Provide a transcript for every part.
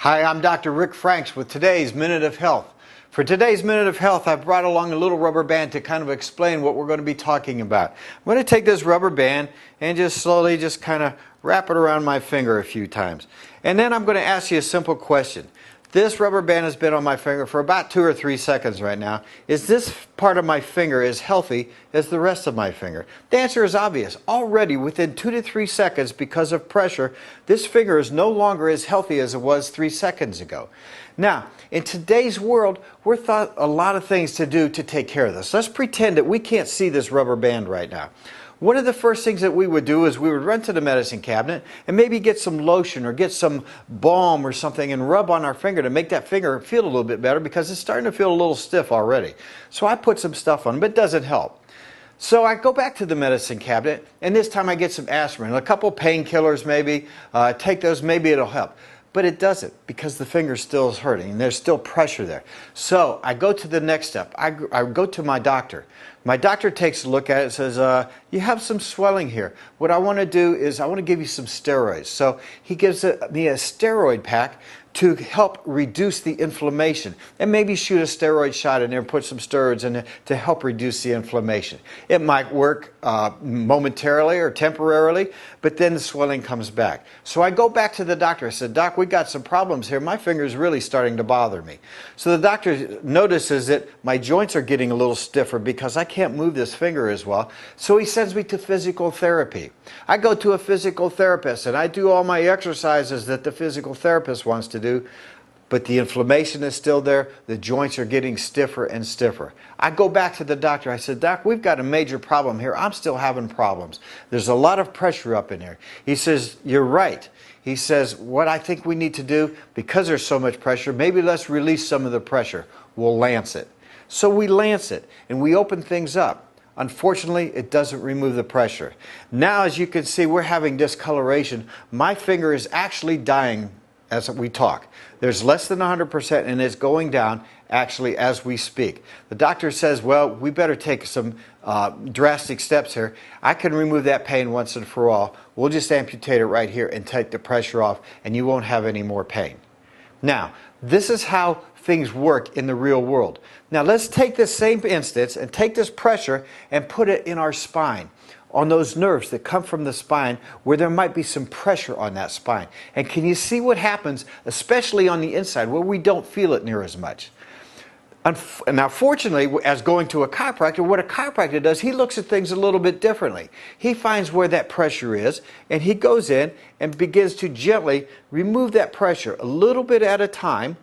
Hi, I'm Dr. Rick Franks with today's Minute of Health. For today's Minute of Health, I brought along a little rubber band to kind of explain what we're going to be talking about. I'm going to take this rubber band and just slowly kind of wrap it around my finger a few times. And then I'm going to ask you a simple question. This rubber band has been on my finger for about 2 or 3 seconds right now. Is this part of my finger as healthy as the rest of my finger? The answer is obvious. Already within 2 to 3 seconds, because of pressure, this finger is no longer as healthy as it was 3 seconds ago. Now, in today's world, we're taught a lot of things to do to take care of this. Let's pretend that we can't see this rubber band right now. One of the first things that we would do is we would run to the medicine cabinet and maybe get some lotion or get some balm or something and rub on our finger to make that finger feel a little bit better, because it's starting to feel a little stiff already. So I put some stuff on, but it doesn't help. So I go back to the medicine cabinet, and this time I get some aspirin, a couple painkillers maybe, take those, maybe it'll help. But it doesn't, because the finger still is hurting and there's still pressure there. So I go to the next step. I go to my doctor. My doctor takes a look at it and says, you have some swelling here. What I want to do is I want to give you some steroids. So he gives me a steroid pack to help reduce the inflammation, and maybe shoot a steroid shot in there and put some steroids in there to help reduce the inflammation. It might work momentarily or temporarily, but then the swelling comes back. So I go back to the doctor. I said, Doc, we got some problems here. My finger's really starting to bother me. So the doctor notices that my joints are getting a little stiffer because I can't move this finger as well. So he sends me to physical therapy. I go to a physical therapist and I do all my exercises that the physical therapist wants to do, but the inflammation is still there. The joints are getting stiffer and stiffer. I go back to the doctor. I said, Doc, we've got a major problem here. I'm still having problems. There's a lot of pressure up in here. He says, you're right. He says, what I think we need to do, because there's so much pressure, maybe let's release some of the pressure. We'll lance it. So we lance it and we open things up. Unfortunately, it doesn't remove the pressure. Now, as you can see, we're having discoloration. My finger is actually dying as we talk. There's less than 100% and it's going down actually as we speak. The doctor says, well, we better take some drastic steps here. I can remove that pain once and for all. We'll just amputate it right here and take the pressure off, and you won't have any more pain. Now, this is how things work in the real world. Now let's take this same instance and take this pressure and put it in our spine, on those nerves that come from the spine where there might be some pressure on that spine. And can you see what happens, especially on the inside where we don't feel it near as much? Now fortunately, as going to a chiropractor, what a chiropractor does, he looks at things a little bit differently. He finds where that pressure is and he goes in and begins to gently remove that pressure a little bit at a time,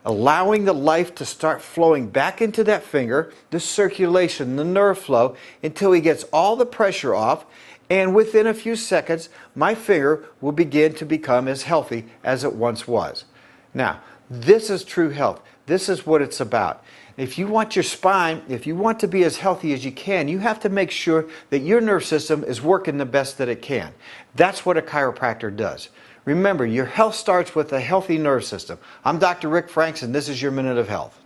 allowing the life to start flowing back into that finger, the circulation, the nerve flow, until he gets all the pressure off, and within a few seconds, my finger will begin to become as healthy as it once was. Now, this is true health. This is what it's about. If you want your spine, if you want to be as healthy as you can, you have to make sure that your nerve system is working the best that it can. That's what a chiropractor does. Remember, your health starts with a healthy nerve system. I'm Dr. Rick Franks, and this is your Minute of Health.